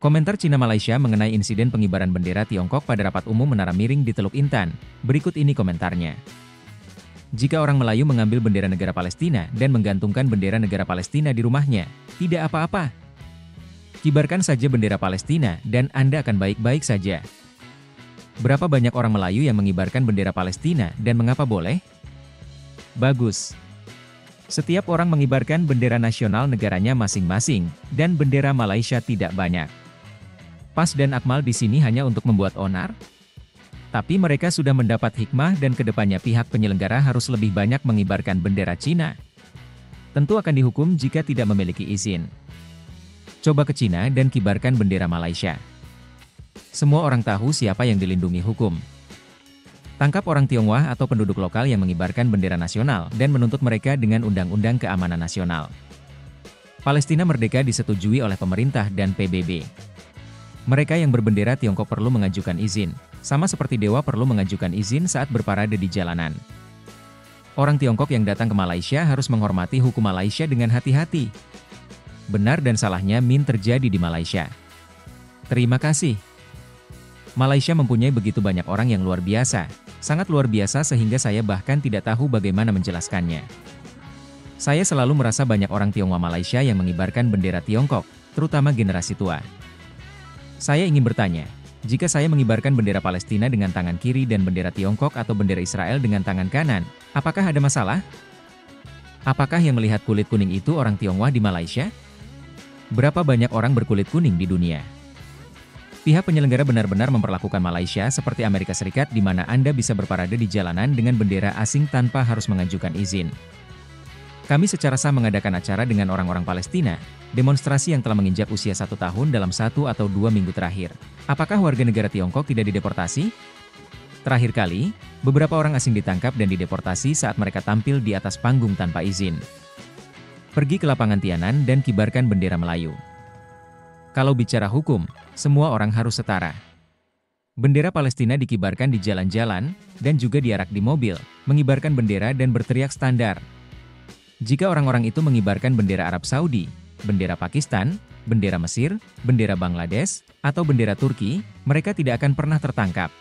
Komentar Cina Malaysia mengenai insiden pengibaran bendera Tiongkok pada rapat umum Menara Miring di Teluk Intan. Berikut ini komentarnya. Jika orang Melayu mengambil bendera negara Palestina dan menggantungkan bendera negara Palestina di rumahnya, tidak apa-apa. Kibarkan saja bendera Palestina dan Anda akan baik-baik saja. Berapa banyak orang Melayu yang mengibarkan bendera Palestina dan mengapa boleh? Bagus. Setiap orang mengibarkan bendera nasional negaranya masing-masing, dan bendera Malaysia tidak banyak. PAS dan Akmal di sini hanya untuk membuat onar? Tapi mereka sudah mendapat hikmah dan kedepannya pihak penyelenggara harus lebih banyak mengibarkan bendera Cina. Tentu akan dihukum jika tidak memiliki izin. Coba ke Cina dan kibarkan bendera Malaysia. Semua orang tahu siapa yang dilindungi hukum. Tangkap orang Tionghoa atau penduduk lokal yang mengibarkan bendera nasional dan menuntut mereka dengan Undang-Undang Keamanan Nasional. Palestina merdeka disetujui oleh pemerintah dan PBB. Mereka yang berbendera Tiongkok perlu mengajukan izin, sama seperti dewa perlu mengajukan izin saat berparade di jalanan. Orang Tiongkok yang datang ke Malaysia harus menghormati hukum Malaysia dengan hati-hati. Benar dan salahnya terjadi di Malaysia. Terima kasih. Malaysia mempunyai begitu banyak orang yang luar biasa, sangat luar biasa sehingga saya bahkan tidak tahu bagaimana menjelaskannya. Saya selalu merasa banyak orang Tionghoa Malaysia yang mengibarkan bendera Tiongkok, terutama generasi tua. Saya ingin bertanya, jika saya mengibarkan bendera Palestina dengan tangan kiri dan bendera Tiongkok atau bendera Israel dengan tangan kanan, apakah ada masalah? Apakah yang melihat kulit kuning itu orang Tionghoa di Malaysia? Berapa banyak orang berkulit kuning di dunia? Pihak penyelenggara benar-benar memperlakukan Malaysia seperti Amerika Serikat di mana Anda bisa berparade di jalanan dengan bendera asing tanpa harus mengajukan izin. Kami secara sah mengadakan acara dengan orang-orang Palestina, demonstrasi yang telah menginjak usia 1 tahun dalam 1 atau 2 minggu terakhir. Apakah warga negara Tiongkok tidak dideportasi? Terakhir kali, beberapa orang asing ditangkap dan dideportasi saat mereka tampil di atas panggung tanpa izin. Pergi ke lapangan Tianan dan kibarkan bendera Melayu. Kalau bicara hukum, semua orang harus setara. Bendera Palestina dikibarkan di jalan-jalan, dan juga diarak di mobil, mengibarkan bendera dan berteriak standar. Jika orang-orang itu mengibarkan bendera Arab Saudi, bendera Pakistan, bendera Mesir, bendera Bangladesh, atau bendera Turki, mereka tidak akan pernah tertangkap.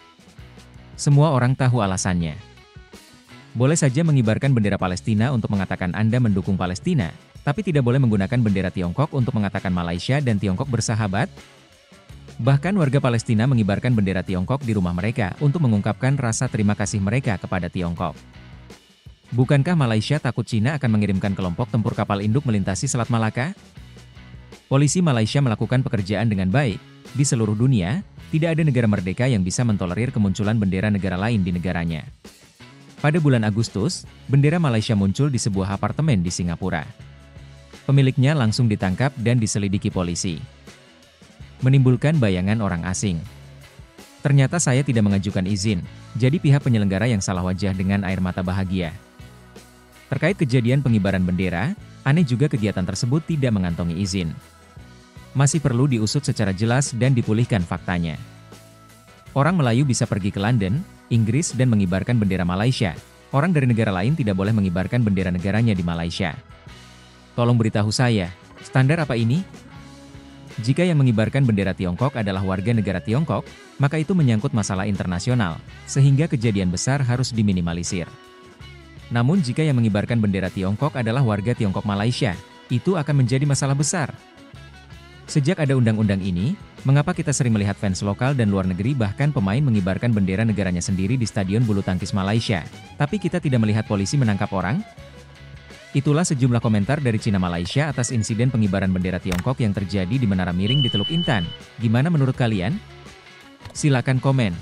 Semua orang tahu alasannya. Boleh saja mengibarkan bendera Palestina untuk mengatakan Anda mendukung Palestina, tapi tidak boleh menggunakan bendera Tiongkok untuk mengatakan Malaysia dan Tiongkok bersahabat. Bahkan warga Palestina mengibarkan bendera Tiongkok di rumah mereka untuk mengungkapkan rasa terima kasih mereka kepada Tiongkok. Bukankah Malaysia takut Cina akan mengirimkan kelompok tempur kapal induk melintasi Selat Malaka? Polisi Malaysia melakukan pekerjaan dengan baik. Di seluruh dunia, tidak ada negara merdeka yang bisa mentolerir kemunculan bendera negara lain di negaranya. Pada bulan Agustus, bendera Malaysia muncul di sebuah apartemen di Singapura. Pemiliknya langsung ditangkap dan diselidiki polisi. Menimbulkan bayangan orang asing. Ternyata saya tidak mengajukan izin, jadi pihak penyelenggara yang salah wajah dengan air mata bahagia. Terkait kejadian pengibaran bendera, aneh juga kegiatan tersebut tidak mengantongi izin. Masih perlu diusut secara jelas dan dipulihkan faktanya. Orang Melayu bisa pergi ke London, Inggris dan mengibarkan bendera Malaysia. Orang dari negara lain tidak boleh mengibarkan bendera negaranya di Malaysia. Tolong beritahu saya, standar apa ini? Jika yang mengibarkan bendera Tiongkok adalah warga negara Tiongkok, maka itu menyangkut masalah internasional, sehingga kejadian besar harus diminimalisir. Namun jika yang mengibarkan bendera Tiongkok adalah warga Tiongkok Malaysia, itu akan menjadi masalah besar. Sejak ada undang-undang ini, mengapa kita sering melihat fans lokal dan luar negeri bahkan pemain mengibarkan bendera negaranya sendiri di Stadion Bulu Tangkis Malaysia, tapi kita tidak melihat polisi menangkap orang? Itulah sejumlah komentar dari Cina Malaysia atas insiden pengibaran bendera Tiongkok yang terjadi di Menara Miring di Teluk Intan. Gimana menurut kalian? Silakan komen.